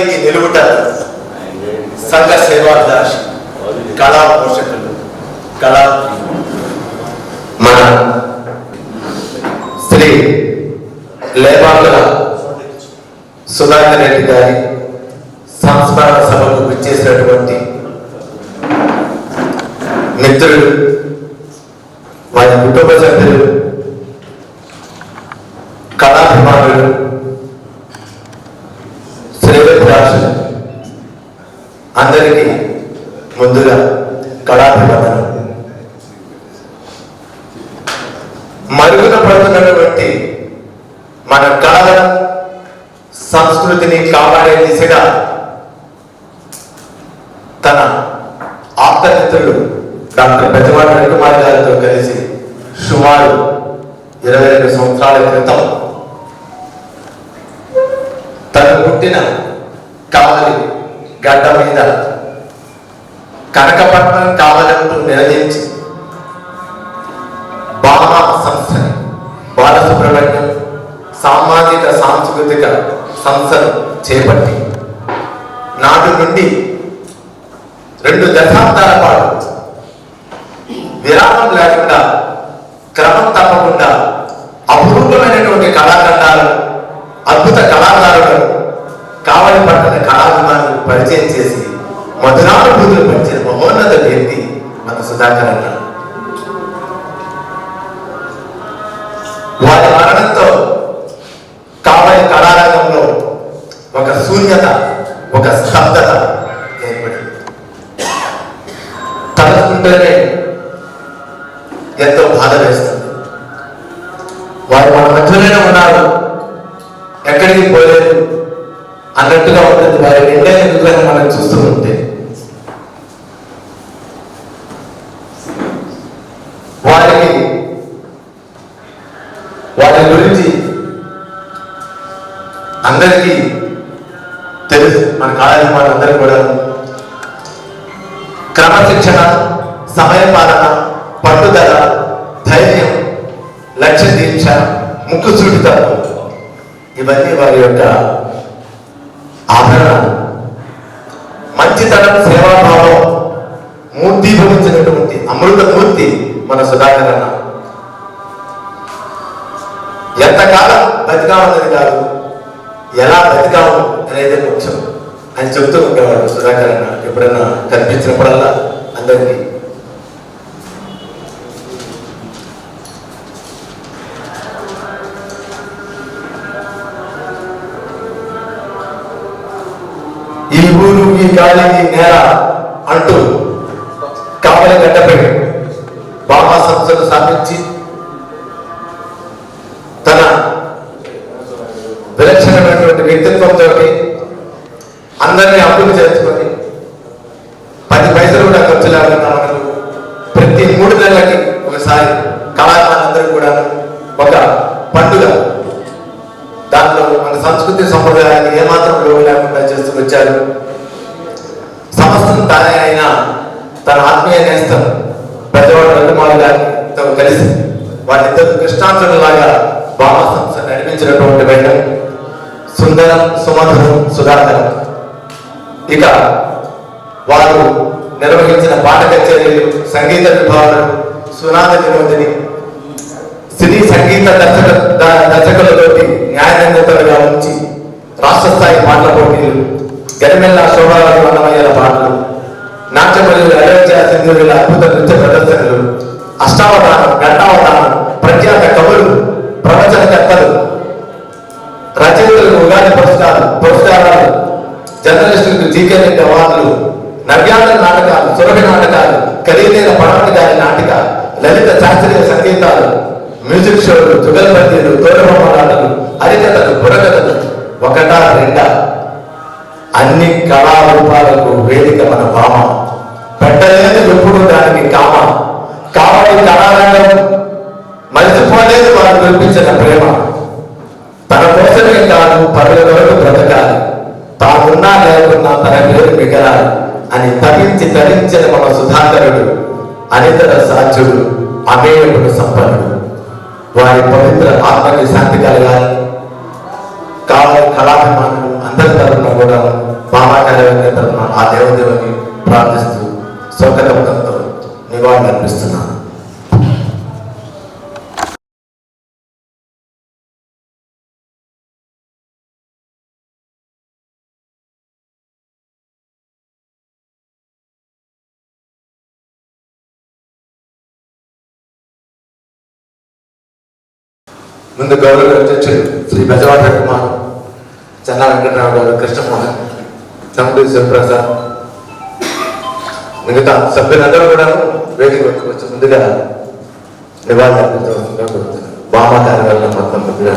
నిలదీకి నిలువుట సంఘ సేవాదాశి కళా పోషకులు కళా మన శ్రీ లేబాకుల సుధాకర్ రెడ్డి గారి సంస్మరణ సభకు విచ్చేసినటువంటి మిత్రులు, వారి కుటుంబ సభ్యులు, కళాభిమానులు, శ్రేయోభిలాషులు అందరికీ ముందుగా కళాభిమానులు. మరుగున పడుతున్నటువంటి మన కళల సంస్కృతిని కాపాడే దిశగా తన ఆప్తమిత్రులు డాక్టర్ పెద్దవాడి రవికుమార్ గారితో కలిసి సుమారు 22 సంవత్సరాల క్రితం తను పుట్టిన కావలి గడ్డ మీద కనకపట్నం కావాలంటూ నిలదించి బామా సంస్థని బాలసుబ్రహ్మణ్యం సామాజిక సాంస్కృతిక సంస్థను చేపట్టి నాటి నుండి 2 దశాబ్దాల పాటు విరామం లేకుండా క్రమం తప్పకుండా అపూర్వమైనటువంటి కళాఖండాలను, అద్భుత కళాకారులను, కావలి పట్టణ కళాభిమానులు పరిచయం చేసి మధురానుభూతులు పంచిన మహోన్నత వ్యక్తి మన సుధాకర్ అన్న. వారి మరణంతో కావలి కళారంగంలో ఒక శూన్యత, ఒక స్తబ్దత ఏర్పడింది. తలుచుకుంటేనే ఎంతో బాధ వేస్తుంది. వారు మన మధ్యలోనే ఉన్నారు, ఎక్కడికి పోలేదు అన్నట్టుగా ఉంటుంది. వారి నిండైన విగ్రహం మనం చూస్తూ ఉంటే వారి గురించి అందరికీ తెలుసు. మన కళాభిమానులు అందరూ కూడా క్రమశిక్షణ, సమయపాలన, పట్టుదల, ధైర్యం, లక్ష్య దీక్ష, ముక్కుసూటితత్వం ఇవన్నీ వారి యొక్క ఆభరణాలు. మంచితనం, సేవాభావం మూర్తిభవించినటువంటి అమృతమూర్తి మన సుధాకర్ అన్న. ఎంతకాలం బతికామన్నది కాదు, ఎలా బతికాము అనేది ముఖ్యం అని చెబుతూ ఉండేవాడు సుధాకర్ అన్న. ఎప్పుడన్నా కనిపించినప్పుడల్లా అందరికీ ఈ ఊరు, ఈ గాలి, ఈ నేల అంటూ కావలి గడ్డపై బామా సంస్థను స్థాపించి తన విలక్షణమైనటువంటి వ్యక్తిత్వంతో అందరినీ అప్పులు చేసుకొని 10 పైసలు కూడా ఖర్చు లేకుండా మనకు ప్రతి 3 నెలలకి ఒకసారి కళాకారులందరూ కూడా ఒక పండుగ, దాంట్లో మన సంస్కృతి సంప్రదాయాన్ని ఏమాత్రం లోటు లేకుండా చేస్తూ వచ్చారు. సమస్తం తానే అయినా తన ఆత్మీయ నేస్తం పెద్దవాడు రవికుమార్ గారితో కలిసి వాళ్ళిద్దరు కృష్ణాంజనులాగా బామా సంస్థ నడిపించినటువంటి వేయడం సుందరం, సుమధురం, సుధాకరం. ఇక వారు నిర్వహించిన పాట కచేరీలు, సంగీత విభాగాలు, సునాద వినోదిని, సినీ సంగీత దర్శకులతోటి న్యాయనిందితులుగా ఉంచి రాష్ట్ర స్థాయి పాటల పోటీలు, గరిమెల్ల శోభారాజు అన్నమయ్యల పాటలు, నాట్యమల్లుల అయోధ్య సింధువుల అద్భుత నృత్య ప్రదర్శనలు, అష్టావధానం, ఘంటావధానం, ప్రఖ్యాత కవులు, ప్రవచనకర్తలు, రచయితలకు ఉగాది పురస్కారాలు, జర్నలిస్టులకు జీకే రెడ్డి అవార్డులు, నవ్యాంధ్ర నాటకాలు, సురభి నాటకాలు, ఖరీదైన పడమటి గారి నాటిక, లలిత శాస్త్రీయ సంగీతాలు, మ్యూజిక్ షోలు, జుగల్బందీలు, తోటబొమ్మలాటలు, హరికథలు, బుర్రకథలు, 1, 2 అన్ని కళారూపాలకు వేదిక మన భామ. పెట్టలేదు ఎప్పుడు దానికి కామ. కావలి కళారంగం మరిచిపోలేదు వారు కల్పించిన ప్రేమ. తన కోసమే కాదు, పరుల వరకు బ్రతకాలి, తానున్నా లేకున్నా తన పేరు మిగలాలి అని తపించి తరించిన మన సుధాకరుడు అనితర సాధ్యుడు, అమేయుడు, సంపన్నుడు. వారి పవిత్ర ఆత్మకి శాంతి కలగాలి. కావలి కళాభిమానులు అందరి తరఫున కూడా బాబా కార్యవర్గ తరఫున ఆ దేవదేవుని ప్రార్థిస్తూ స్వర్గతంతో నివాళులు అర్పిస్తున్నాను. ముందు గౌరవ అధ్యక్షుడు శ్రీ బెజవాడ కుమార్, చెన్నా వెంకటరావు గారు, కృష్ణమోహన్, తమ్ముడు శివప్రసాద్, మిగతా సభ్యులందరూ కూడా వేదిక వచ్చి ముందుగా నివాళులు అర్పించవలసిందిగా కోరుతున్నాను. బామా కార్యవర్గం మొత్తం ముందుగా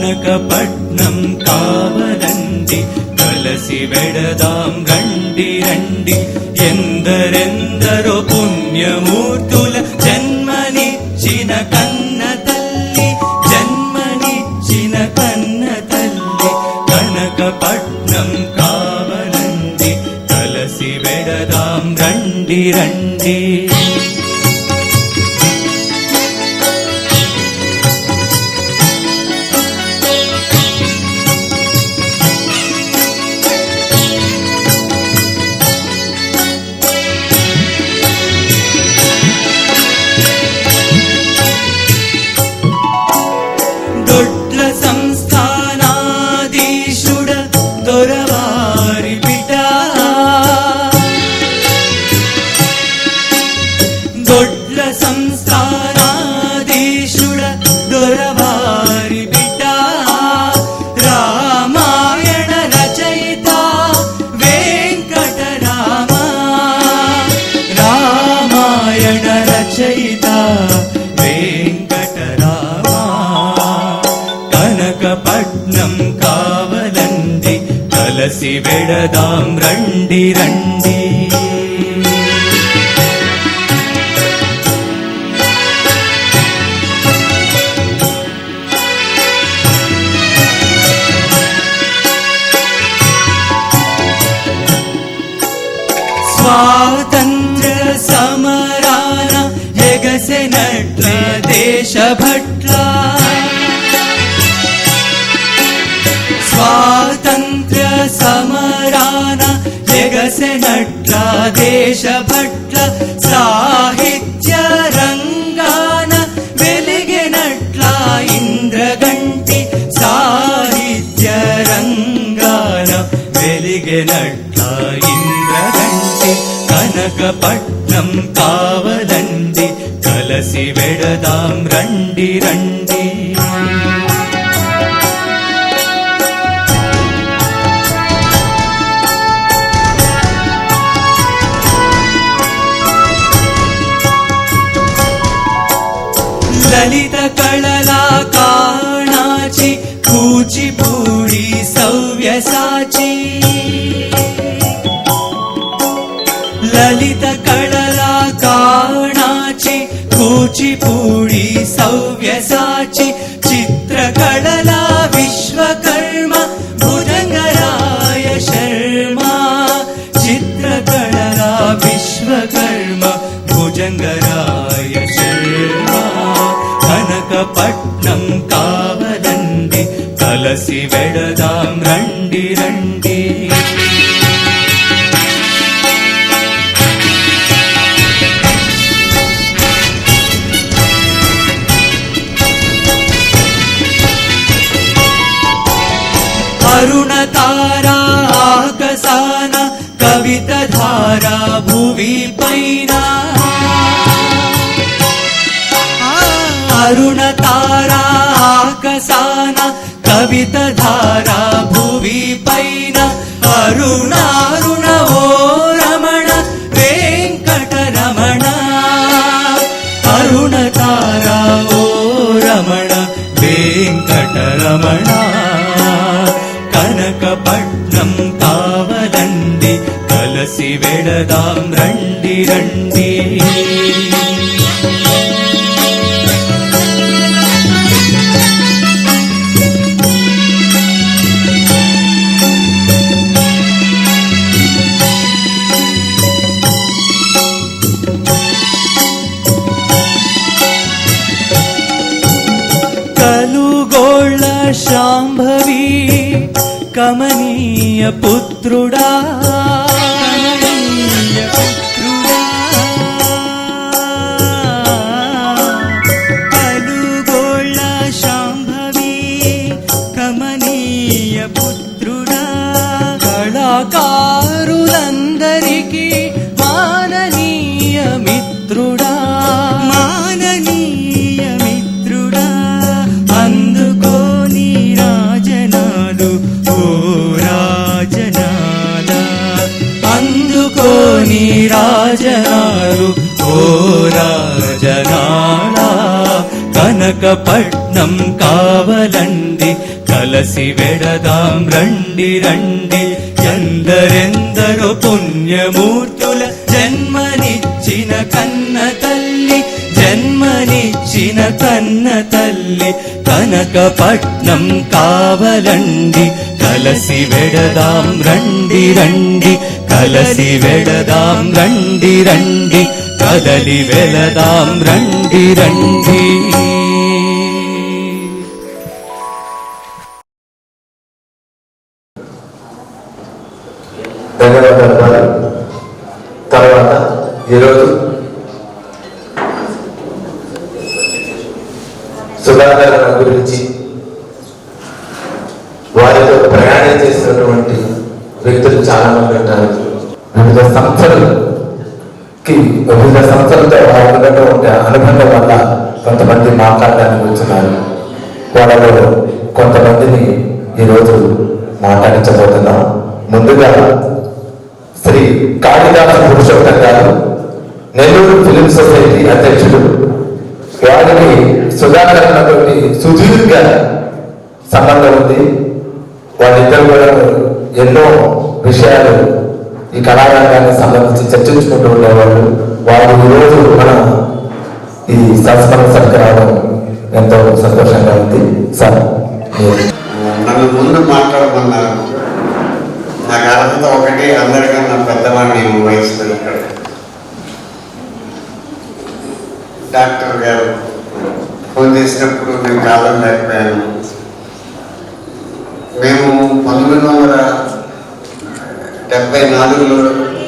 కనకపట్నం కావలండి కలసి వెడదాం రండి రండి. ఎందరెందరో పుణ్యమూర్తుల జన్మనిచ్చిన కన్న తల్లి, జన్మనిచ్చిన కన్న తల్లి. కనకపట్నం కావలండి కలసి వెడదాం రండి రండి. దొడ్ల సంస్థానాధీశుడ దొరవారి బిడ్డ, దొడ్ల సంస్థానాధీశుడ దొరవారి బిడ్డ. రామాయణ రచయిత వెంకటరామ, రామాయణ రచయిత వెంకటరామ. కనకపట్నం కావలండి కలసి వెడదాం రండి రండి. స్వాతంత్ర్య సమరాన ఎగసెనట్ల దేశభట్ల, స్వాతంత్ర్య సమరాన ఎగసెనట్ల దేశభట్ల. సాహిత్య రంగాన వెలిగెనట్ల ఇంద్రగంటి, సాహిత్య రంగాన వెలిగెనట్ల ఇంద్రగంటి. కనకపట్నం కావలండి కలసి వెడదాం రండి రండి. లలిత కళలా కాణాచి కూచిపూడి సవ్యసాచి, లలిత కళలా కాణాచి కూచిపూడి సవ్యసాచి. చిత్రకళలా విశ్వకర్మ భుజంగరాయ శర్మ, చిత్రకళలా విశ్వకర్మ భుజంగరాయ శర్మ. కనకపట్నం కావలండి కలసి వెడదాం రండి రండి. అరుణ తారా ఆకాశాన కవిత ధారా భువి పైన, అరుణ తారా ఆకాశాన కవిత ధారా భువి పైన. అరుణారుణ ఓ రమణ వెంకటరమణ, అరుణ తారా ఓ రమణ వెంకటరమణ. కనకపట్నం కావలండి కలసి వెడదాం రండి రండి. కలుగోళ్ళ శాంభవి కమనీయ పుత్రుడా, కమనీయ పుత్రుడా. కలుగోళ్ళ శాంభవి కమనీయ పుత్రుడా. కళాకారులందరికీ మాననీయ మిత్రుడా, మాననీయ మిత్రుడా. అందుకోని రాజనాలు ఓ రాజనాల, అందుకోని రాజనాలు ఓ రాజనాల. కనకపట్నం కావలండి కలసి వెడదాం రండి రండి ఎందరెందరో పుణ్యమూర్తుల జన్మనిచ్చిన కన్న తల్లి జన్మనిచ్చిన కన్న తల్లి కనకపట్నం కావలండి కలసి వెడదాం రండి రండి కలసి వెడదాం రండి రండి కదలి వెళదాం రండి రండి. ధన్యవాదాలు. తర్వాత ఈరోజు సుధాకర్ గురించి వారితో ప్రయాణం చేసినటువంటి వ్యక్తులు చాలా మంది ఉంటారు. వివిధ సంస్థలతో వారికి ఉండే అనుబంధం వల్ల కొంతమంది మాట్లాడడానికి వచ్చినారు. వాళ్ళలో కొంతమందిని ఈరోజు మాట్లాడించబోతున్నాం. ముందుగా శ్రీ కాళిదాస పురుషోత్తం గారు, నెల్లూరు ఫిలిం సొసైటీ అధ్యక్షుడు. వారికి సుధాకర్ తోటి సుదీర్ఘ సంబంధం ఉంది. వాళ్ళిద్దరు కూడా ఎన్నో విషయాలు ఈ కళారంగానికి సంబంధించి చర్చించుకుంటూ ఉండేవాళ్ళు. వాళ్ళు ఈరోజు మన ఈ సంస్మరణ సభకు రావడం ఎంతో సంతోషంగా ఉంది. సార్ నన్ను ముందు మాట్లాడమన్నారు. నాకు అర్హత ఒకటి, అందరికన్నా పెద్దవాడిని వయసులో ఇక్కడ. డాక్టర్ గారు ఫోన్ చేసినప్పుడు నేను కాదనలేకపోయాను. మేము 1974లో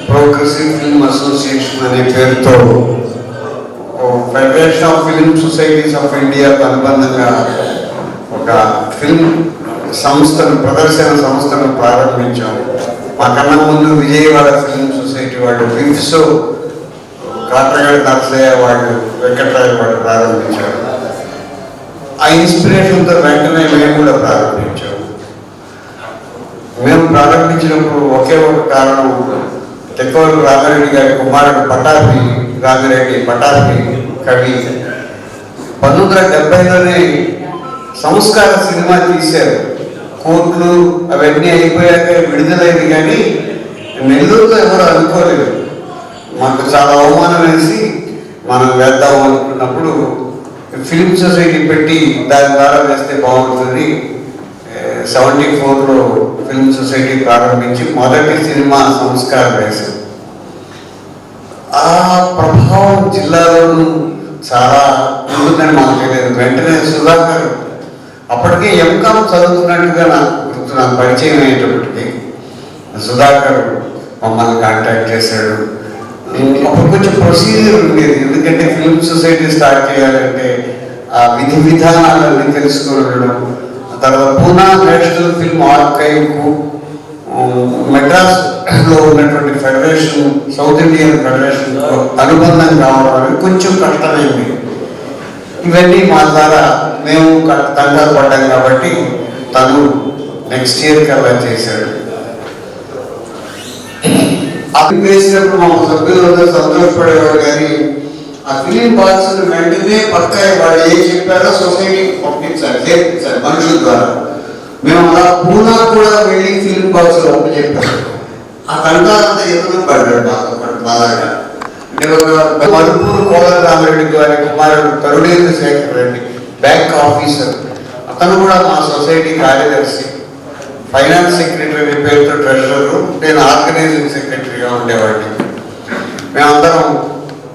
ప్రోగ్రెసివ్ ఫిల్మ్ అసోసియేషన్ అనే పేరుతో federation of film societies of ఇండియాకు అనుబంధంగా ఒక ఫిల్మ్ సంస్థను, ప్రదర్శన సంస్థను ప్రారంభించాము. మాకన్నా ముందు విజయవాడ ఫిల్మ్ సొసైటీ వాళ్ళు, విఫ్సో కాట్రగడ్డ నరసయ్య వాళ్ళు, వెంకట్రాయ వాళ్ళు ప్రారంభించారు. ఆ ఇన్స్పిరేషన్తో వెంటనే మేము కూడా ప్రారంభించాము. మేము ప్రారంభించినప్పుడు ఒకే ఒక కారణం, తెక్కవల్లి రామిరెడ్డి గారి కుమారుడు పటాభి రామిరెడ్డి, పటాభి కవి 1970లోనే సంస్కార సినిమా తీశారు. కోర్టులు అవన్నీ అయిపోయాక విడుదలైంది. కానీ నెల్లూరులో ఎవరు అనుకోలేదు. మాకు చాలా అవమానం వేసి మనం వేద్దాం అనుకున్నప్పుడు ఫిలిం సొసైటీ పెట్టి దాని ద్వారా వేస్తే బాగుంటుంది. 74లో ఫిల్మ్ సొసైటీ ప్రారంభించి మొదటి సినిమా సంస్కారం వేశారు. ఆ ప్రభావం జిల్లాలోనూ చాలా ఉంటుందని మాకు తెలియదు. వెంటనే సుధాకర్ అప్పటికే ఎంకామ్ చదువుతున్నట్టుగా నాకు పరిచయం అయ్యేటప్పటికి సుధాకర్ మమ్మల్ని కాంటాక్ట్ చేశాడు. అప్పుడు కొంచెం ప్రొసీజర్ ఉండేది. ఎందుకంటే ఫిల్మ్ సొసైటీ స్టార్ట్ చేయాలంటే ఆ విధి విధానాలన్నీ తెలుసుకుని ఉండడం. తర్వాత పూనా నేషనల్ ఫిల్మ్ ఆర్కైవ్కు మెడ్రాస్లో ఉన్నటువంటి ఫెడరేషన్, సౌత్ ఇండియన్ ఫెడరేషన్ అనుబంధం కావడం అనేది కొంచెం కష్టమైంది. ఇవన్నీ మా ద్వారా మేము తంటాలు పడ్డాం కాబట్టి తను నెక్స్ట్ ఇయర్ కల్లా చేశాడు. అది వేసినప్పుడు మా సభ్యులందరూ సంతోషపడేవాడు. కానీ ఆ ఫిలిం బాక్స్ వెంటనే పక్క వాళ్ళు ఏం చెప్పారో సొసైటీ పంపించారు, చేర్పించారు మనుషుల ద్వారా. మేము అలా పూనా కూడా వెళ్ళి ఫిలిం బాక్స్ ఒప్పు చెప్పారు. ఆ తంటాలంతా ఎదురు పడ్డాడు మాతో పాటు బాగా. అంటే ఒక మరుపూరు కోదండ రామిరెడ్డి గారి కుమారుడు తరుణేంద్ర శేఖర్ రెడ్డి, బ్యాంక్ ఆఫీసర్, అతను కూడా మా సొసైటీ కార్యదర్శి, ఫైనాన్స్ సెక్రటరీ పేరుతో ట్రెజరరు, నేను ఆర్గనైజింగ్ సెక్రటరీగా ఉండేవాడిని. మేమందరం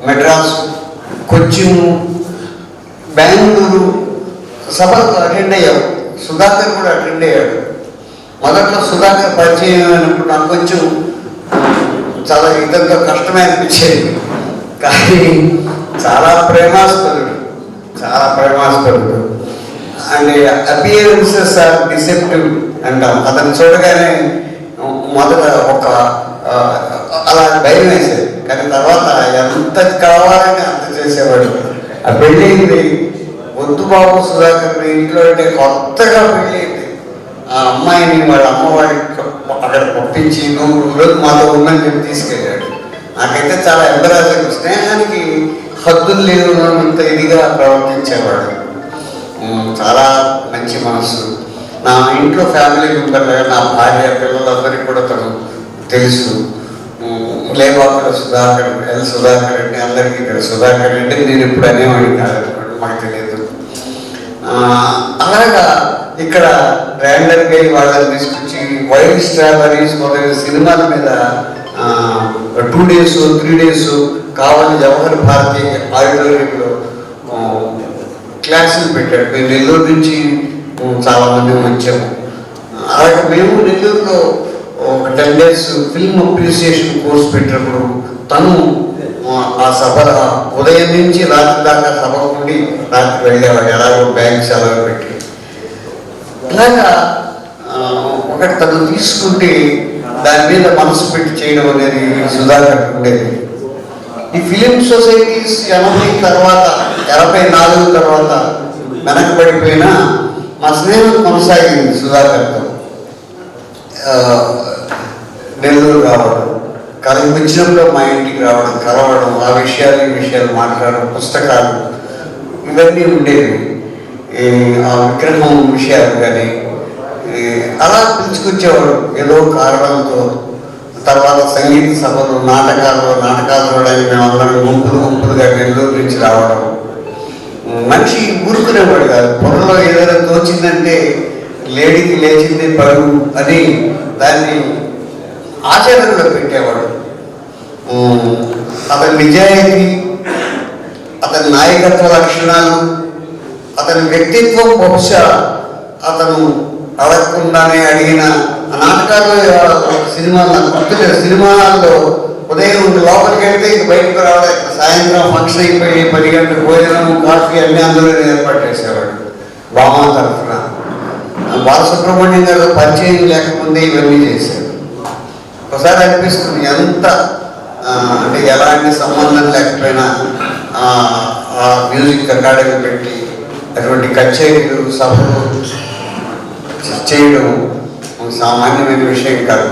మెడ్రాస్, కొచ్చిన్, బెంగళూరు సభకు అటెండ్ అయ్యాం. సుధాకర్ కూడా అటెండ్ అయ్యాడు. మొదట్లో సుధాకర్ పరిచయం అయినప్పుడు నాకు కొంచెం చాలా ఇదంతా కష్టమే అనిపించేది. కానీ చాలా ప్రేమాస్పదుడు అండ్ అపియరెన్సెస్ ఆర్ డిసెప్టివ్ అంటాం. అతను చూడగానే మొదట ఒక అలా భయం వేసేది. కానీ తర్వాత ఎంత కావాలని అంత చేసేవాడు. ఆ పెళ్ళింది వద్దు బాబు సుధాకర్ ఇంట్లో అంటే కొత్తగా పెళ్ళింది. ఆ అమ్మాయిని వాళ్ళ అమ్మవాడి అక్కడ పంపించి 100 రోజులు మాతో ఉందని చెప్పి తీసుకెళ్ళాడు. నాకైతే చాలా ఎంబరాజింగ్. స్నేహానికి హద్దులు లేనంత ఇదిగా ప్రవర్తించేవాడు. చాలా మంచి మనసు. నా ఇంట్లో ఫ్యామిలీ మెంబర్లుగా నా భార్య పిల్లలందరికీ కూడా తను తెలుసు. లేవాకుల సుధాకర్, సుధాకర్ రెడ్డి అందరికీ తెలుసు. సుధాకర్ రెడ్డి నేను ఇప్పుడు అనేవాడిని కాదనుకోండి, మాకు తెలియదు. అలాగా ఇక్కడ ర్యాండర్గా వాళ్ళని తీసుకొచ్చి వైల్డ్ స్ట్రాబెరీస్ మొదలైన సినిమాల మీద 2 days 3 days కావాలి జవహర్ భారతి ఆడిటోరియంలో క్లాసులు పెట్టాడు. మేము నెల్లూరు నుంచి చాలామంది వచ్చాము. అలాగే మేము నెల్లూరులో ఒక 10 days ఫిల్మ్ అప్రిసియేషన్ కోర్స్ పెట్టినప్పుడు తను ఆ సభ ఉదయం నుంచి రాత్రి దాకా సభకు ఉండి రాత్రి వెళ్ళేవాడు, ఎలాగో బ్యాంక్ సెలవు పెట్టి. ఇలాగా ఒకటి తను తీసుకుంటే దాని మీద మనసు పెట్టి చేయడం అనేది సుధాకర్ ఉండేది. ఈ ఫిలిం సొసైటీస్ 80 తర్వాత 84 తర్వాత వెనకబడిపోయినా మా స్నేహం కొనసాగింది. సుధాకర్తో నెల్లూరు రావడం, కళకు వచ్చినప్పుడు మా ఇంటికి రావడం, కలవడం, ఆ విషయాలు ఈ విషయాలు మాట్లాడడం, పుస్తకాలు ఇవన్నీ ఉండేవి. ఆ విగ్రహం విషయాలు కానీ అలా పిలుచుకొచ్చేవాడు ఏదో కారణంతో. తర్వాత సంగీత సభలు, నాటకాలు చూడడానికి మేమందరం గుంపులుగా నెల్లూరు నుంచి రావడం. మనిషి ఊరుకునేవాడు కాదు. పొరలో ఏదైనా తోచిందంటే లేడీకి లేచింది పరుగు అని దాన్ని ఆచరణలో పెట్టేవాడు. అతని నిజాయితీ, అతని నాయకత్వ లక్షణాలు, అతని వ్యక్తిత్వం బహుశా అతను అడగకుండానే అడిగిన నాటకాలు సినిమాలు నాకు గుర్తులేదు. సినిమాల్లో ఉదయం లోపలికి వెళ్తే ఇక బయటకు రావడం, సాయంత్రం ఫంక్షన్ అయిపోయి 10 గంటలకు భోజనం, కాఫీ అన్నీ అందులో ఏర్పాటు చేసేవాడు. బామా తరఫున బాలసుబ్రహ్మణ్యం గారు పరిచయం లేకముందే ఇవన్నీ చేశారు. ఒకసారి అనిపిస్తుంది ఎంత అంటే ఎలాంటి సంబంధం లేకపోయినా ఆ మ్యూజిక్ అకాడమీ పెట్టి అటువంటి కచేరీలు సభలు చేయడం సామాన్యమైన విషయం కాదు.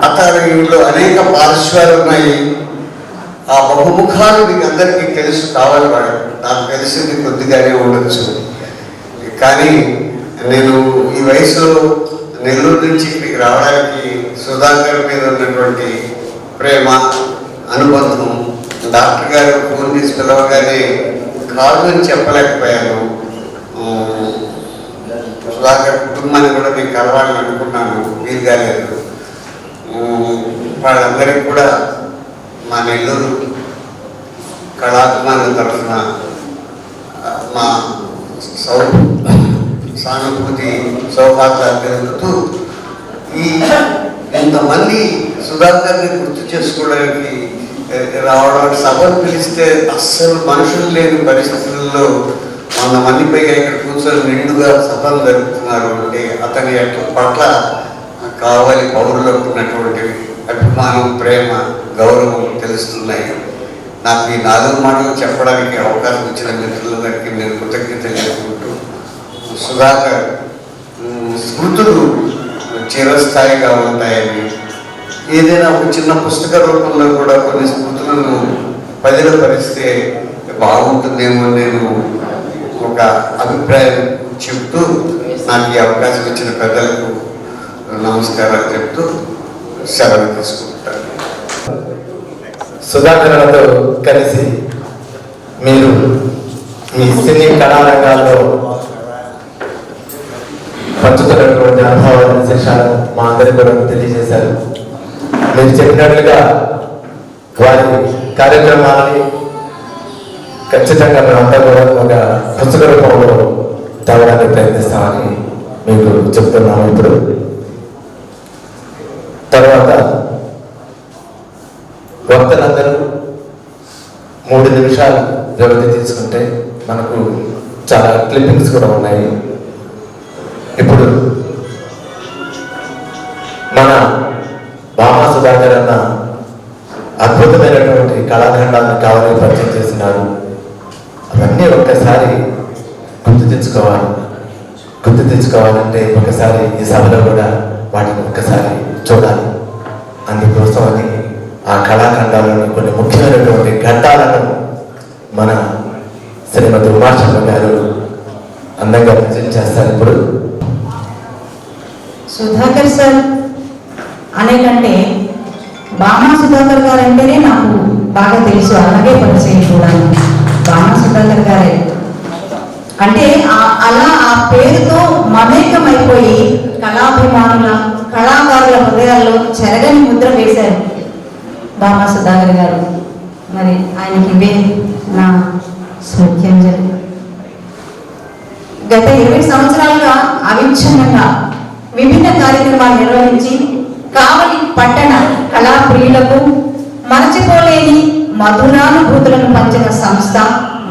అతనిలో అనేక పార్శ్వాలు ఉన్నాయి. ఆ బహుముఖాలు మీకు అందరికీ తెలుసు కావాలి. వాడు నాకు తెలిసింది కొద్దిగానే ఉండొచ్చు, కానీ నేను ఈ వయసులో నెల్లూరు నుంచి ఇక్కడికి రావడానికి సుధాకర్ మీద ఉన్నటువంటి ప్రేమ, అనుబంధం, డాక్టర్ గారు ఫోన్ చేసి పిలవగానే కాదు అని చెప్పలేకపోయాను. సుధాకర్ కుటుంబాన్ని కూడా నేను కలవాలని అనుకున్నాను, వీలుగా లేదు. వాళ్ళందరికీ కూడా మా నెల్లూరు కళాభిమానుల తరఫున మా సానుభూతి సౌహార్దాలు తెలుపుతూ ఇంతమంది సుధాకర్ని గుర్తు చేసుకోవడానికి రావడానికి సభలు పిలిస్తే అస్సలు మనుషులు లేని పరిస్థితుల్లో 100 మంది పైగా ఇక్కడ కూర్చొని నిండుగా సభలు జరుపుతున్నారు అంటే అతని పట్ల కావాలి పౌరులకు ఉన్నటువంటి అభిమానం, ప్రేమ, గౌరవం తెలుస్తున్నాయి. నాకు ఈ 4 మాటలు చెప్పడానికి అవకాశం ఇచ్చిన మిత్రులందరికీ నేను కృతజ్ఞతలు చెప్పుకుంటూ, సుధాకర్ స్మృతులు చిరస్థాయిగా ఉంటాయని, ఏదైనా ఒక చిన్న పుస్తక రూపంలో కూడా కొన్ని స్మృతులను పదిలపరిస్తే బాగుంటుందేమో నేను ఒక అభిప్రాయం చెప్తూ నాకు ఈ అవకాశం ఇచ్చిన పెద్దలకు నమస్కారాలు చెప్తూ సెలవు తీసుకుంటాను. సుధాకర్లతో కలిసి మీరు మీ సినీ కళారంగాల్లో పంచుతున్నటువంటి అనుభవాల విశేషాలను మా అందరికీ కూడా తెలియజేశారు. మీరు చెప్పినట్లుగా వారి కార్యక్రమాలని ఖచ్చితంగా మేమంతా కూడా ఒక పుస్తక రూపంలో తేవడానికి ప్రయత్నిస్తామని మీకు చెప్తున్నాము. ఇప్పుడు తర్వాత వక్తలందరూ 3 నిమిషాలు వ్యవధి తీసుకుంటే మనకు చాలా క్లిప్పింగ్స్ కూడా ఉన్నాయి. ఇప్పుడు మన బామా సుధాకర్ అన్న అద్భుతమైనటువంటి కళాఖండాలను కావాలని పరిచయం చేస్తున్నారు. అవన్నీ ఒక్కసారి గుర్తు తెచ్చుకోవాలంటే ఒకసారి ఈ సభలో కూడా వాటిని ఒక్కసారి చూడాలి. అందుకోసమని ఆ కళాఖండాలను కొన్ని ముఖ్యమైనటువంటి ఘట్టాలను మన శ్రీమతి ఉమాశంకర్ గారు అందంగా ప్రజెంట్ ప్రొఫెసర్ అనే కంటే బామా సుధాకర్ గారు అంటేనే నాకు బాగా తెలుసు, అలాగే పరిచయం కూడా బామా సుధాకర్ గారే. అంటే అలా ఆ పేరుతో మమేకం అయిపోయి కళాభిమానుల కళాకారుల హృదయాల్లో చెరగని ముద్ర వేశారు బామా సుధాకర్ గారు. మరి ఆయనకి ఇవే నా శ్రద్ధాంజలి. గత 20 సంవత్సరాలుగా అవిచ్ఛిన్నంగా విభిన్న కార్యక్రమాలు నిర్వహించి కావలి పట్టణ కళాప్రియులకు మరచిపోలేని మధురానుభూతులను పంచిన సంస్థ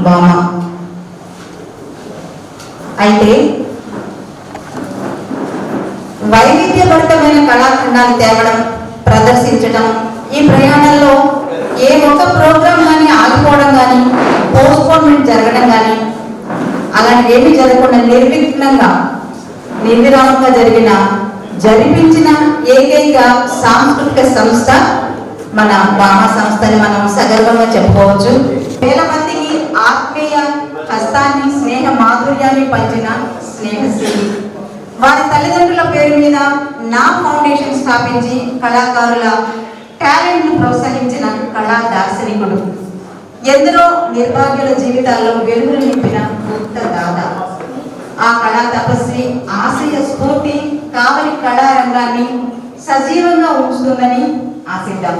బామా. అయితే వైవిధ్యభరితమైన కళాఖండాలు తేవడం, ప్రదర్శించడం, ఈ ప్రయాణంలో ఏ ఒక్క ప్రోగ్రాం కానీ ఆగిపోవడం కానీ పోస్ట్పోన్మెంట్ జరగడం కానీ అలాంటివి ఏమీ జరగకుండా నిర్విఘ్నంగా నిర్విరామంగా జరిపించిన ఏకైక సాంస్కృతిక సంస్థ మన బామా సంస్థని మనం సగర్వంగా చెప్పుకోవచ్చు. వేల మందికి ఆత్మీయ హస్తాన్ని, స్నేహ మాధుర్యాన్ని పంచిన స్నేహశీలి. వారి తల్లిదండ్రుల పేరు మీద నా ఫౌండేషన్ స్థాపించి కళాకారుల టాలెంట్ ను ప్రోత్సహించిన కళా దార్శనికుడు. ఎందరో నిర్భాగ్యుల జీవితాల్లో వెలుగులు నింపిన గుప్త దాత. ఆ కళా తపస్వి ఆశయ స్ఫూర్తి కావలి కళారంగాన్ని సజీవంగా ఉంచుతుందని ఆశిద్దాం.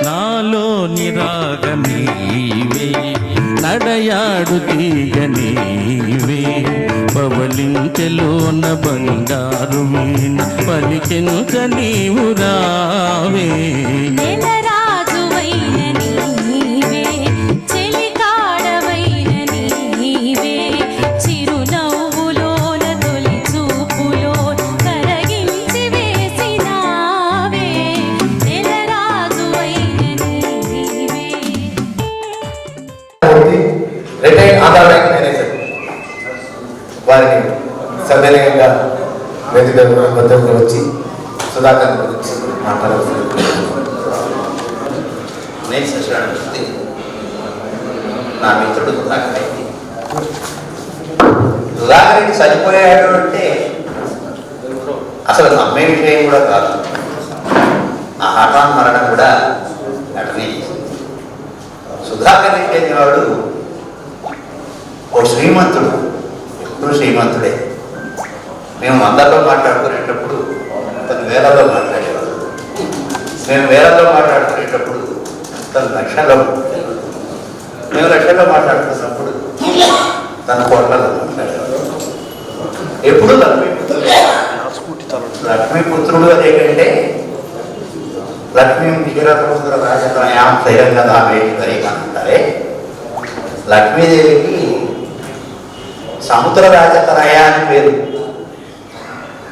నాలో నిరాగనీవే, నడయాడు తీగ నీవే, పవలించెలోన బంగారు వీణ పలికెంత నీవు రావే. రిటైర్డ్ ఆంధ్ర బ్యాంక్ మేనేజర్ వారిని సభ్యంగా వేదిక వద్దకు వచ్చి సుధాకర్ గురించి మాట్లాడాల్సింది. నేను శశాంతి, నా మిత్రుడు సుధాకర్ రెడ్డి. సుధాకర్ రెడ్డి చనిపోయాడు అంటే అసలు నమ్మే విషయం కూడా కాదు. ఆ హఠాన్ మరణం కూడా అటనే. సుధాకర్ రెడ్డి అనేవాడు ఓ శ్రీమంతుడు, ఎప్పుడు శ్రీమంతుడే. మేము 100లో మాట్లాడుకునేటప్పుడు తను వేలలో మాట్లాడేవాడు, మేము వేలలో మాట్లాడుకునేటప్పుడు తను లక్షల్లో మాట్లాడేవాడు, మేము లక్షల్లో మాట్లాడుతున్నప్పుడు తను కోట్లలో మాట్లాడేవాడు. ఎప్పుడు లక్ష్మీపుత్రుడు అదేంటంటే లక్ష్మీ క్షీరసముద్ర రాజతనయాం స్థైర్యంగా దామేశ్వరి అంటారే. లక్ష్మీదేవికి సముద్ర రాజతనయ అని పేరు.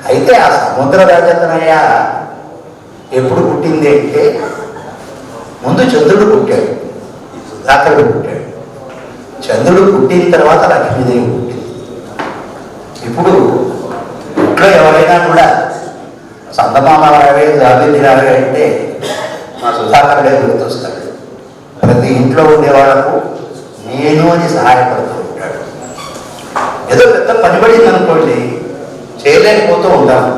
అయితే ఆ సముద్ర రాజతనయ ఎప్పుడు పుట్టింది అంటే ముందు చంద్రుడు పుట్టాడు, సుధాకరుడు పుట్టాడు. చంద్రుడు పుట్టిన తర్వాత లక్ష్మీదేవి పుట్టింది. ఇప్పుడు ఇంట్లో ఎవరైనా కూడా సందమామ రావే, జాబిల్లి రావే అంటే మా సుధాకరుడే గుర్తొస్తాడు. ప్రతి ఇంట్లో ఉండేవాళ్ళకు నేను అని సహాయపడుతూ ఉంటాడు. ఏదో పెద్ద పనిపడింది అనుకోండి, చేయలేకపోతూ ఉంటాను.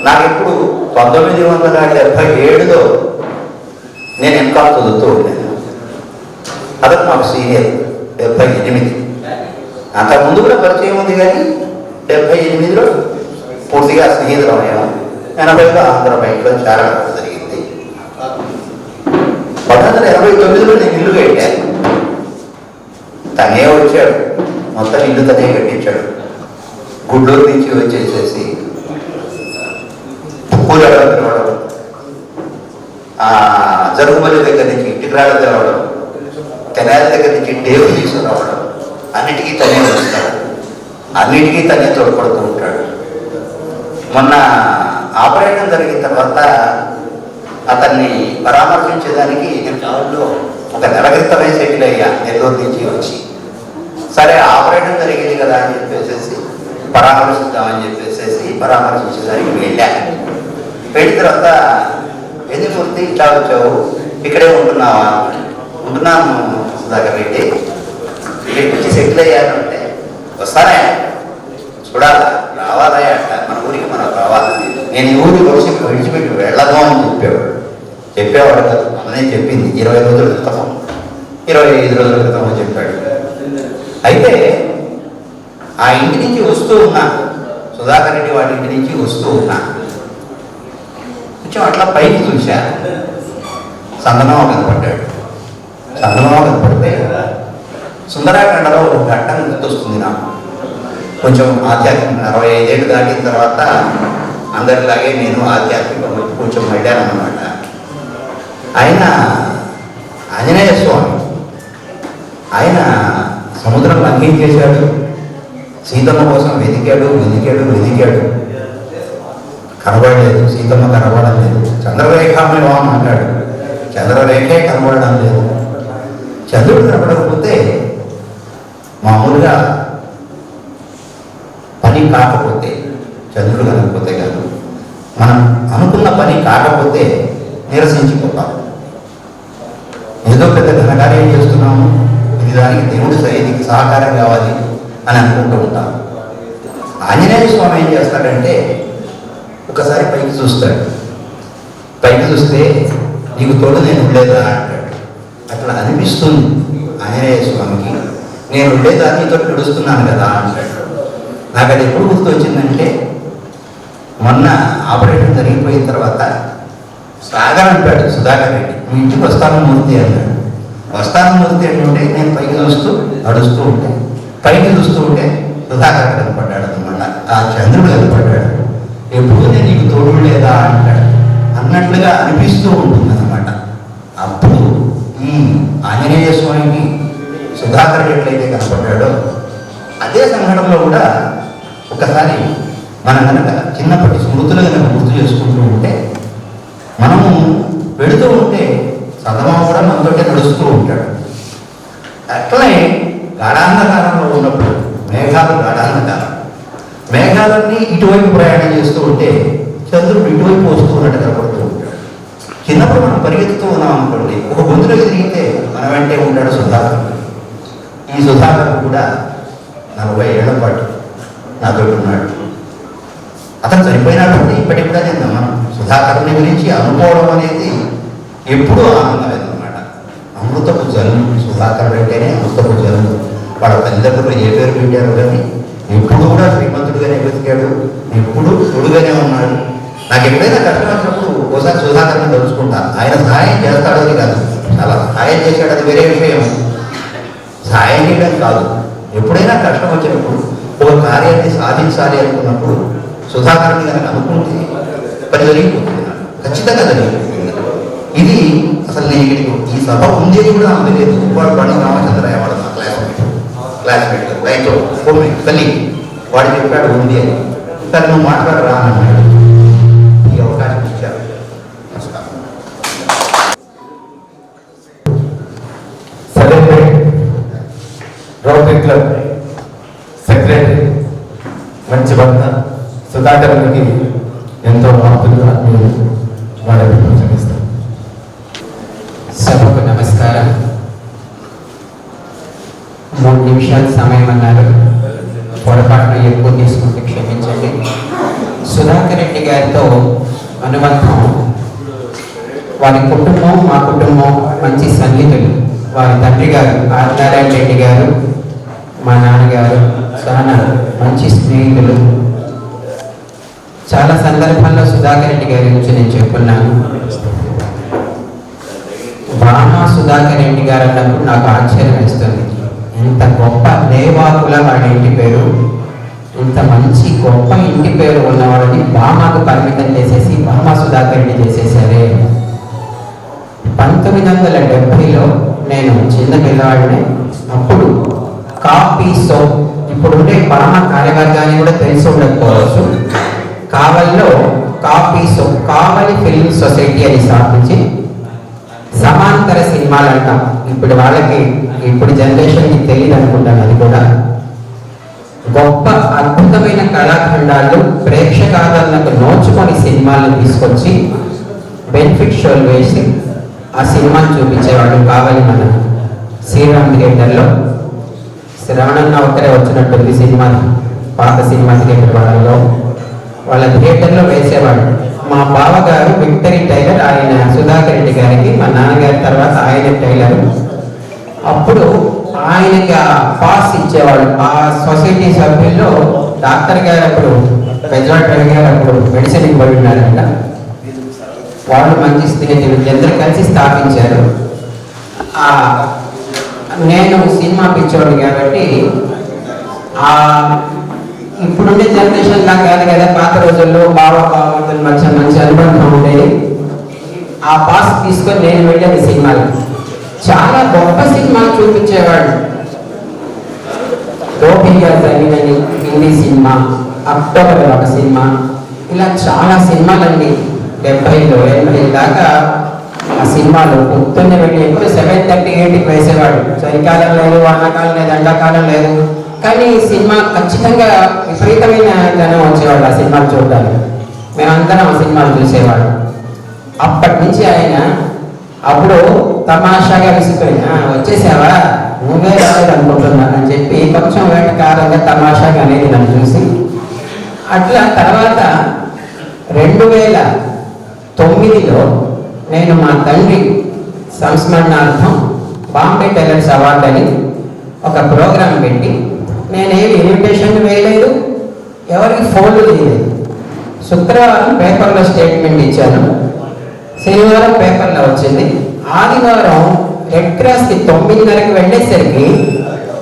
నాకు ఇప్పుడు 1977లో నేను ఎంకామ్ చదువుతూ ఉండేది. అదొక మాకు సీనియర్. 78 అంతకుముందు కూడా పరిచయం ఉంది, కానీ 78లో పూర్తిగా స్నేహితులు అయ్యాము. 80లో ఆంధ్ర బ్యాంక్లో చేరడం జరిగింది. 1989లో నేను ఇల్లు కట్టాను. తనే వచ్చాడు, మొత్తం ఇల్లు తనే కట్టించాడు. గుంటూరు నుంచి వచ్చేసేసి పూలడం తెరవడం, జరుగుమల్లి దగ్గర నుంచి ఇంటికి తెరవడం, తెనాలి దగ్గర నుంచి టేబుల్ తీసుకురావడం, అన్నిటికీ తనే వస్తాడు, అన్నిటికీ తనే తోడ్పడుతూ ఉంటాడు. మొన్న ఆపరేషన్ జరిగిన తర్వాత అతన్ని పరామర్శించేదానికి నేను టౌన్లో ఒక నెల క్రితమే సెటిల్ అయ్యా, నెల్లూరు నుంచి వచ్చి. సరే ఆపరేషన్ జరిగింది కదా అని చెప్పేసి పరామర్శిద్దామని చెప్పేసి పరామర్శించేదానికి వెళ్ళాను. వెళ్ళిన తర్వాత ఎందుకు ఇట్లా వచ్చావు, ఇక్కడే ఉంటున్నావా? ఉంటున్నాను సుధాకర్ రెడ్డి. ఇక్కడికి వచ్చి సెటిల్ అయ్యారంటే వస్తారా చూడాలా, రావాలా అంట, మన ఊరికి మనం రావాలి. నేను ఈ ఊరికి వచ్చి విడిచిపెట్టి వెళ్ళదు అని చెప్పేవాడు కాదు. అమ్మనే చెప్పింది 20 రోజుల క్రితం, 25 రోజుల క్రితం చెప్పాడు. అయితే ఆ ఇంటి నుంచి వస్తూ ఉన్నా, సుధాకర్ రెడ్డి వాడి ఇంటి నుంచి వస్తూ ఉన్నా, కొంచెం అట్లా పైకి చూశా, చందమామ కనపడ్డాడు. చందమామ కనపడితే సుందరాఖండలో ఒక ఘట్టం గుర్తొస్తుంది నాకు. కొంచెం ఆధ్యాత్మిక 65 ఏళ్ళు దాటిన తర్వాత అందరిలాగే నేను ఆధ్యాత్మికంగా కొంచెం వెళ్ళానన్నమాట. ఆయన ఆంజనేయ స్వామి, ఆయన సముద్రం లంఘించేశాడు, సీతమ్మ కోసం వెతికాడు వెతికాడు వెతికాడు, కనబడలేదు. సీతమ్మ కనబడడం లేదు. చంద్రరేఖామేవాం అంటాడు, చంద్రరేఖే కనబడడం లేదు. చంద్రుడు కనబడకపోతే మామూలుగా పని కాకపోతే, చంద్రుడు కనకపోతే కాదు, మనం అనుకున్న పని కాకపోతే నిరసించిపోతాం. ఏదో పెద్ద ఘనకార్యం చేస్తున్నాము, ఇది దానికి దేవుడి సైనికి సహకారం కావాలి అని అనుకుంటూ ఉంటాం. ఆంజనేయ స్వామి ఏం చేస్తాడంటే ఒకసారి పైకి చూస్తాడు. పైకి చూస్తే నీకు తోడు నేను ఉండేదా అంటాడు. అట్లా అనిపిస్తుంది ఆంజనేయ స్వామికి, నేను ఉండేదా నీతో నడుస్తున్నాను కదా అంటాడు. నాకు అది ఎప్పుడు గుర్తొచ్చిందంటే, మొన్న ఆపరేషన్ జరిగిపోయిన తర్వాత సాగర్ అంటాడు సుధాకర్ రెడ్డి, మీ ఇంటికి వస్తాను మూర్తి అన్నాడు. వస్తాను మూర్తి అంటే నేను పైకి చూస్తూ నడుస్తూ ఉంటే, పైకి చూస్తూ ఉంటే సుధాకర్ కనపడ్డాడు అనమాట. ఆ చంద్రుడు కనపడ్డాడు. ఎప్పుడు నేను నీకు తోడు లేదా అంటాడు అన్నట్లుగా అనిపిస్తూ ఉంటుంది అన్నమాట. అప్పుడు ఈ ఆంజనేయ స్వామికి సుధాకర్ ఎట్లయితే కనపడ్డాడో, అదే సంఘటనలో కూడా ఒకసారి మనం కనుక చిన్నప్పటి స్మృతులు కనుక గుర్తు చేసుకుంటూ ఉంటే, మనము వెళుతూ ఉంటే చందమామ కూడా మనతోటే నడుస్తూ ఉంటాడు. అట్లనే గాఢాంధకారంలో ఉన్నప్పుడు మేఘాలు గాఢాంధకారం, మేఘాలన్నీ ఇటువైపు ప్రయాణం చేస్తూ ఉంటే చంద్రుడు ఇటువైపు వస్తూ ఉన్నట్టు కనపడుతూ ఉంటాడు. చిన్నప్పుడు మనం పరిగెత్తుతూ ఉన్నాం అనుకోండి, ఒక గొంతులో తిరిగితే మన వెంటే ఉంటాడు సుధాకర్. ఈ సుధాకర్ కూడా 40 ఏళ్ల పాటు నాతో ఉన్నాడు. అతను చనిపోయినాడు అంటే ఇప్పటికి కూడా నేను నమ్మను. సుధాకర్ని గురించి అనుకోవడం అనేది ఎప్పుడూ ఆనందమైందన్నమాట. అమృతపు జలం, సుధాకర్ అంటేనే అమృతపు జలం. వాళ్ళ తల్లిదండ్రులు ఏ పేరు పెట్టారు కానీ ఎప్పుడు కూడా శ్రీమంతుడుగానే వెతికాడు, ఎప్పుడు తోడుగానే ఉన్నాడు. నాకు ఎప్పుడైనా కష్టం వచ్చినప్పుడు ఒకసారి సుధాకర్ని తలుచుకుంటాను. ఆయన సహాయం చేస్తాడని కాదు, చాలా సహాయం చేశాడు, అది వేరే విషయం. సహాయం చేయడం కాదు, ఎప్పుడైనా కష్టం వచ్చినప్పుడు ఒక కార్యాన్ని సాధించాలి అనుకున్నప్పుడు సుధాకర్ని కనుక అనుకుంటే పని జరిగిపోతుంది, ఖచ్చితంగా జరిగిపోతుంది. ఇది అసలు నేను ఈ సభ ఉంది అని కూడా నాకు తెలియదు. వాడు బండి రామచంద్రయ్య వాడు నా క్లాస్మేట్ రైతు భూమి తల్లి వాడు చెప్పాడు ఉంది అని. సరే నువ్వు మాట్లాడరా అన్నాడు. ఈ అవకాశం ఇచ్చారు. రోటరీ క్లబ్ సెక్రటరీ, మంచి భర్త సుధాకర్కి ఎంతో ఆప్తులుగా మీరు వాళ్ళని ప్రోత్సహిస్తారు. సభకు నమస్కారం. 3 నిమిషాల సమయం అన్నారు, పొరపాటున ఎక్కువ తీసుకుంటే క్షమించండి. సుధాకర్ రెడ్డి గారితో అనుబంధం, వారి కుటుంబం మా కుటుంబం మంచి సన్నిహితులు. వారి తండ్రి గారు ఆదినారాయణ రెడ్డి గారు, మా నాన్నగారు చాలా మంచి స్నేహితులు. చాలా సందర్భాల్లో సుధాకర్ రెడ్డి గారి గురించి నేను చెప్పున్నాను. బామా సుధాకర్ రెడ్డి గారు అన్నప్పుడు నాకు ఆశ్చర్యం వేస్తుంది. ఇంత గొప్ప దేవాకుల వాడి ఇంటి పేరు, ఇంత మంచి గొప్ప ఇంటి పేరు ఉన్నవాడిని బామాకు పరిమితం చేసేసి బామా సుధాకర్ రెడ్డి చేసేసారే. 1970లో నేను చిన్న పిల్లవాడిని. అప్పుడు కాఫీ సోప్, ఇప్పుడుండే బామా కార్యవర్గాన్ని కూడా తెలిసి ఉండకపోవచ్చు, కావలిలో కాఫీ సోప్, కావలి ఫిల్మ్ సొసైటీ అని స్థాపించి సమాంతర సినిమాలు అంటాం. ఇప్పుడు వాళ్ళకి, ఇప్పుడు జనరేషన్కి తెలియదు అనుకుంటాను. అది కూడా గొప్ప అద్భుతమైన కళాఖండాలు ప్రేక్షకాదరణకు నోచుకొని సినిమాలను తీసుకొచ్చి బెనిఫిట్ షోలు వేసి ఆ సినిమాని చూపించేవాడు కావాలి మన శ్రీరామ్ థియేటర్లో. శ్రవణన్న ఒక్కరే వచ్చినట్టుంది సినిమా, పాత సినిమా థియేటర్ వాళ్ళ థియేటర్లో వేసేవాడు. మా బావగారు విక్టరీ టైలర్, ఆయన సుధాకర్ రెడ్డి గారికి, మా నాన్నగారి తర్వాత ఆయన టైలర్. అప్పుడు ఆయనకి ఆ పాస్ ఇచ్చేవాడు. ఆ సొసైటీ సభ్యుల్లో డాక్టర్ గారు అప్పుడు పెద్దవాడు గారు అప్పుడు మెడిసిన్ పోయి ఉన్నారంట. వాళ్ళు మంచి స్నేహితులు, అందరూ కలిసి స్థాపించారు. నేను సినిమా పిచ్చోడు కాబట్టి ఇప్పుడుండే జనరేషన్ లా కాదు కదా, పాత రోజుల్లో బావమతుల మధ్య మంచి అనుబంధం ఉండేది. ఆ పాస్ తీసుకొని నేను వెళ్ళాను సినిమాలు. చాలా గొప్ప సినిమాలు చూపించేవాడు. గోపిగా జరిగినని హిందీ సినిమా, అక్టోబర్ ఒక సినిమా, ఇలా చాలా సినిమాలండి. 70లో 80 దాకా ఆ సినిమాలు పొద్దున్నే వెళ్ళి ఎప్పుడు 7:30, 8కి వేసేవాడు. చలికాలం లేదు, వానాకాలం లేదు, ఎండాకాలం లేదు, కానీ ఈ సినిమా ఖచ్చితంగా విపరీతమైన జనం వచ్చేవాడు ఆ సినిమాలు చూడడానికి. మేమందరం ఆ సినిమాలు చూసేవాడు. అప్పటి నుంచి ఆయన అప్పుడు తమాషాగా విసిపోయినా వచ్చేసావా, నువ్వే రాలేదు అనుకుంటున్నా అని చెప్పి కొంచెం వేటకారంగా తమాషాగా అనేది నన్ను చూసి. అట్లా తర్వాత 2009లో నేను మా తండ్రి సంస్మరణార్థం బాంబే టైలర్స్ అవార్డు అని ఒక ప్రోగ్రాం పెట్టి, నేనేమి ఇన్విటేషన్ వేయలేదు, ఎవరికి ఫోన్లు చేయలేదు. శుక్రవారం పేపర్లో స్టేట్మెంట్ ఇచ్చాను, శనివారం పేపర్లో వచ్చింది. ఆదివారం రెడ్ క్రాస్కి 9:30కి వెళ్ళేసరికి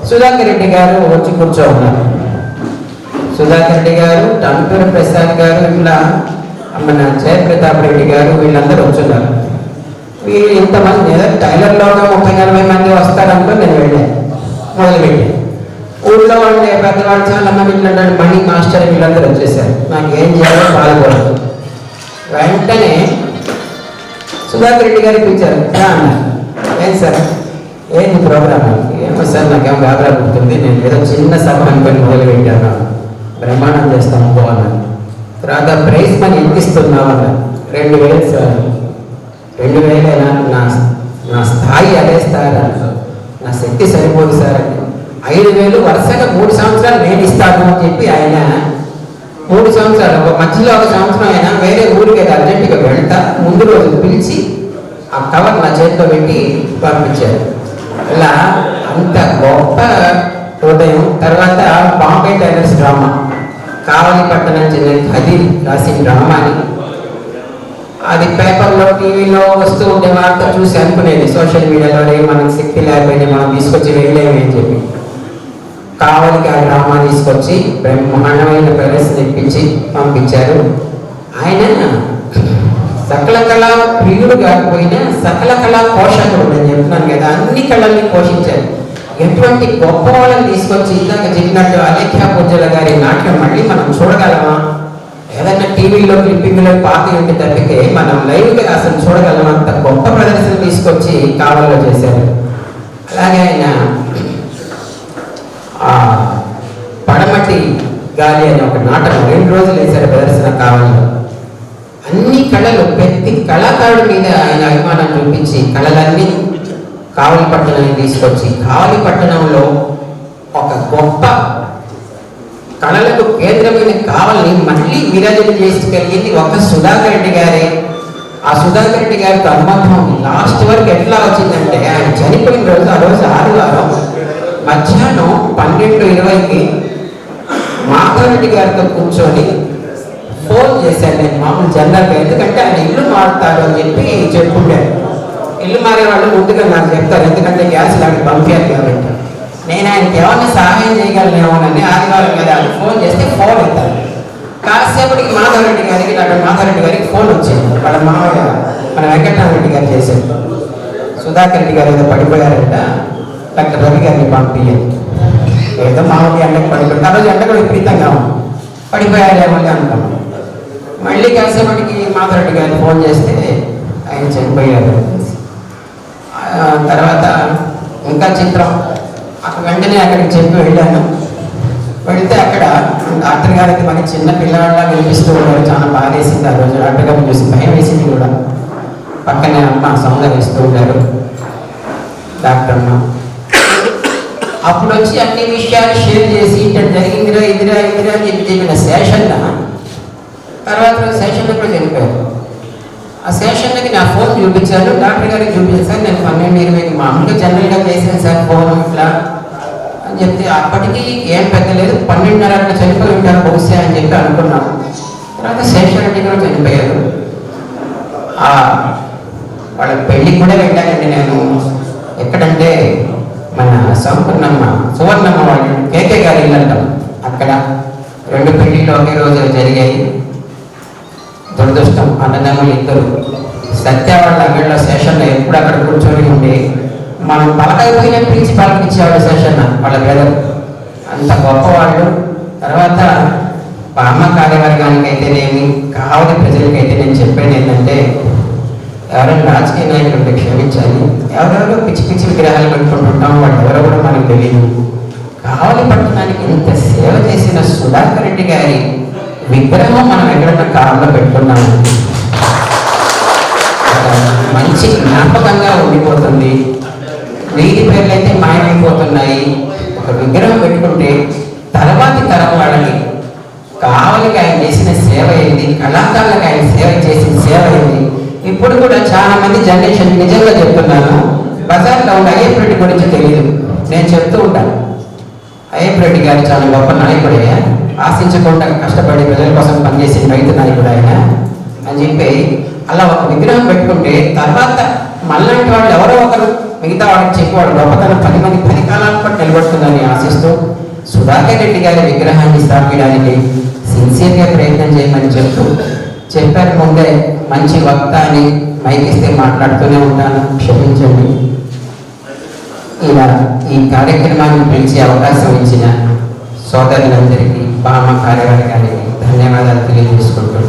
సుధాకర్ రెడ్డి గారు వచ్చి కూర్చో ఉన్నారు. సుధాకర్ రెడ్డి గారు, టంటూరు ప్రసాద్ గారు, ఇట్లా మన జయప్రతాప్ రెడ్డి గారు, వీళ్ళందరూ వచ్చున్నారు. వీళ్ళు ఇంతమంది టైలర్లోగా 30-40 మంది వస్తారంటూ నేను వెళ్ళాను, మొదలుపెట్టాను. ఊళ్ళో ఉండే పెద్దవాళ్ళు చాలా మంది ఇట్లా మణి మాస్టర్ వీళ్ళందరూ వచ్చేసారు. నాకు ఏం చేయాలో బాధపడదు. వెంటనే సుధాకర్ రెడ్డి గారికి పిలిచారు. ఏం సార్, ఏంది ప్రోగ్రామ్? ఏమో సార్, నాకేమో గాబరా పుడుతుంది, నేను ఏదో చిన్న సభ అనుకొని మొదలుపెట్టాను, బ్రహ్మాండం చేస్తాను పోవాలని. తర్వాత ప్రైజ్ మనీ ఎంత ఇస్తున్నావు అన్నారు. 2,000 సార్. 2,000 నా స్థాయి అదే సార్, నా శక్తి సరిపోదు సార్ అని. 5,000 వరుసగా 3 సంవత్సరాలు నేను ఇస్తాను అని చెప్పి ఆయన 3 సంవత్సరాలు, ఒక మధ్యలో ఒక సంవత్సరం ఆయన వేరే ఊరికి అర్జెంటుగా వెళ్తా ముందు రోజు పిలిచి ఆ కవర్ నా చేతిలో పెట్టి పంపించారు. అలా అంత గొప్ప హృదయం. తర్వాత బాంబే టైలర్స్ డ్రామా, కావలి పట్టణం చెందిన ఖదీ రాసిన డ్రామాని అది పేపర్లో టీవీలో వస్తూ ఉండే వార్త చూసి అనుకునేది, సోషల్ మీడియాలో మనకు శక్తి లేకపోయినా మనం తీసుకొచ్చి వెళ్ళలేము అని చెప్పి కావలికి ఆ డ్రామా తీసుకొచ్చి బ్రహ్మాండమైన ప్రదర్శన ఇప్పించి పంపించారు. ఆయన సకల కళా ప్రియుడు కాకపోయినా సకల కళా పోషకుడు నేను చెప్తున్నాను కదా, అన్ని కళల్ని పోషించారు. ఎటువంటి గొప్ప వాళ్ళని తీసుకొచ్చి ఇందాక చెప్పినట్టు అలేఖ్యా పూజల గారి నాట్యం మళ్ళీ మనం చూడగలమా? ఏదైనా టీవీలో క్లిప్పింగ్లో పాత ఇంటి తప్పితే మనం లైవ్గా అసలు చూడగలమా? అంత గొప్ప ప్రదర్శన తీసుకొచ్చి కావలిలో చేశారు. అలాగే ఆయన పడమటి గాలి అనే ఒక నాటకం 2 రోజులు వేశారు ప్రదర్శన కావలిలో. అన్ని కళలు, ప్రతి కళాకారుడి మీద ఆయన అభిమానం చూపించి కళలన్నీ కావలి పట్టణాన్ని తీసుకొచ్చి కావలి పట్టణంలో ఒక గొప్ప కళలకు కేంద్రమైన కావలిని మళ్ళీ విరాజన చేసుకెళ్ళింది ఒక సుధాకర్ రెడ్డి గారే. ఆ సుధాకర్ రెడ్డి గారితో అనుబంధం లాస్ట్ వరకు ఎట్లా వచ్చిందంటే, ఆయన చనిపోయిన రోజు ఆ రోజు ఆదివారం మధ్యాహ్నం 12:20కి మాధవరెడ్డి గారితో కూర్చొని ఫోన్ చేశాను నేను మామూలు జనరల్గా, ఎందుకంటే ఆయన ఇల్లు మారుతారు అని చెప్పి చెప్పుకుంటాను. ఇల్లు మారే వాళ్ళు ముందుగా నాకు చెప్తారు, ఎందుకంటే గ్యాస్ లాంటి పంపించాలి కాబట్టి. నేను ఆయనకి ఎవరిని సహాయం చేయగలనేమోనని ఆదివారం కదా అని ఫోన్ చేస్తే ఫోన్ ఎత్తాను. కాసేపటికి మాధవరెడ్డి గారికి, డాక్టర్ మాధవరెడ్డి గారికి ఫోన్ వచ్చింది. వాళ్ళ మామయ్య మన వెంకటరామరెడ్డి గారు చేశారు. సుధాకర్ రెడ్డి గారు ఏదో పడిపోయారంట, డాక్టర్ రవి గారిని పంపించారు. ఏదో మామూలు ఎండకు పడిపోయింది. ఆ రోజు ఎండ కూడా విపరీతంగా పడిపోయారేమో అనుకున్నాం. మళ్ళీ కాసేపటికి మాధవరెడ్డి గారిని ఫోన్ చేస్తే ఆయన చనిపోయారు. తర్వాత ఇంకా చిత్రం, అక్కడ వెంటనే అక్కడికి చెప్పి వెళ్ళాను. వెళితే అక్కడ డాక్టర్ గారికి మనకి చిన్న పిల్లవాళ్ళ వినిపిస్తూ ఉన్నారు. చాలా బాధ వేసింది ఆ రోజు. డాక్టర్ గారిని చూసి భయం వేసింది కూడా. పక్కనే అమ్మ సందర్శిస్తూ ఉంటారు డాక్టర్ అమ్మ. అప్పుడు వచ్చి అన్ని విషయాలు షేర్ చేసి ఇట్లా జరిగిందిరా ఇదిరా ఇదిరా అని చెప్పి చెప్పిన శేషన్న తర్వాత శేషన్న కూడా చనిపోయారు. ఆ శేషన్నకి నా ఫోన్ చూపించాను, డాక్టర్ గారికి చూపించాను. సార్ నేను 12:20 మామూలుగా జనరల్గా చేశాను సార్ ఫోన్ ఇట్లా అని చెప్తే అప్పటికి ఏం పెద్దలేదు, 12:30 చనిపోయి ఉంటారు బహుశా అని చెప్పి అనుకున్నాను. తర్వాత శేషరెడ్డి కూడా చనిపోయారు. వాళ్ళ పెళ్ళికి కూడా వెళ్ళానండి నేను. ఎక్కడంటే మన సువర్ణమ్మ వాళ్ళు కేకే గారి ఇల్లు అంటాం, అక్కడ 2 పెళ్ళిళ్ళు ఒకే రోజు జరిగాయి. దురదృష్టం అన్నదమ్ములు ఇద్దరు. సత్య వాళ్ళ అంగడిలో శేషన్న ఎప్పుడు అక్కడ కూర్చొని ఉండి మనం పలకైపోయినా పిలిచి పలకరించేవాళ్ళు శేషన్న వాళ్ళ బ్రదర్. అంత గొప్పవాళ్ళు. తర్వాత అమ్మ కార్యవర్గానికి అయితేనేమి కావలి ప్రజలకైతే నేను చెప్పేది ఏంటంటే, ఎవరైనా రాజకీయ నాయకులు ఉంటే క్షమించాలి, ఎవరెవరో పిచ్చి పిచ్చి విగ్రహాలు పెట్టుకుంటుంటాం, వాళ్ళు ఎవరో కూడా మనకు తెలియదు. కావలి పట్టణానికి ఇంత సేవ చేసిన సుధాకర్ రెడ్డి గారి విగ్రహం మనం ఎక్కడన్నా కారులో పెట్టుకున్నాము, మంచి జ్ఞాపకంగా ఉండిపోతుంది. వీధి పేర్లు అయితే మాయమైపోతున్నాయి. ఒక విగ్రహం పెట్టుకుంటే తర్వాతి తరం వాళ్ళకి కావలికి ఆయన చేసిన సేవ ఏంది, కళాకారులకు ఆయన సేవ చేసిన సేవ ఏంది. ఇప్పుడు కూడా చాలా మంది జనరేషన్ నిజంగా చెప్తున్నాను, బజార్లో ఉన్న అయ్యప్ప రెడ్డి గురించి తెలియదు. నేను చెప్తూ ఉంటాను, అయ్యప్ప రెడ్డి గారు చాలా గొప్ప నాయకుడే, ఆశించకుండా కష్టపడి ప్రజల కోసం పనిచేసిన రైతు నాయకుడు ఆయన అని చెప్పి అలా ఒక విగ్రహం పెట్టుకుంటే తర్వాత మళ్ళాంటి వాళ్ళు ఎవరో ఒకరు మిగతా వాళ్ళకి చెప్పేవాడు గొప్పతనం 10 మంది 10 కాలాల పాటు నిలబడుతుందని ఆశిస్తూ సుధాకర్ రెడ్డి గారి విగ్రహాన్ని స్థాపించడానికి సిన్సియర్గా ప్రయత్నం చేయమని చెప్తూ చెప్పారు. ముందే మంచి వక్త అని మైకిస్తే మాట్లాడుతూనే ఉంటాను, క్షమించండి. ఇలా ఈ కార్యక్రమాన్ని పిలిచే అవకాశం ఇచ్చిన సోదరులందరికీ, బామ కార్యవర్గానికి ధన్యవాదాలు తెలియజేసుకుంటూ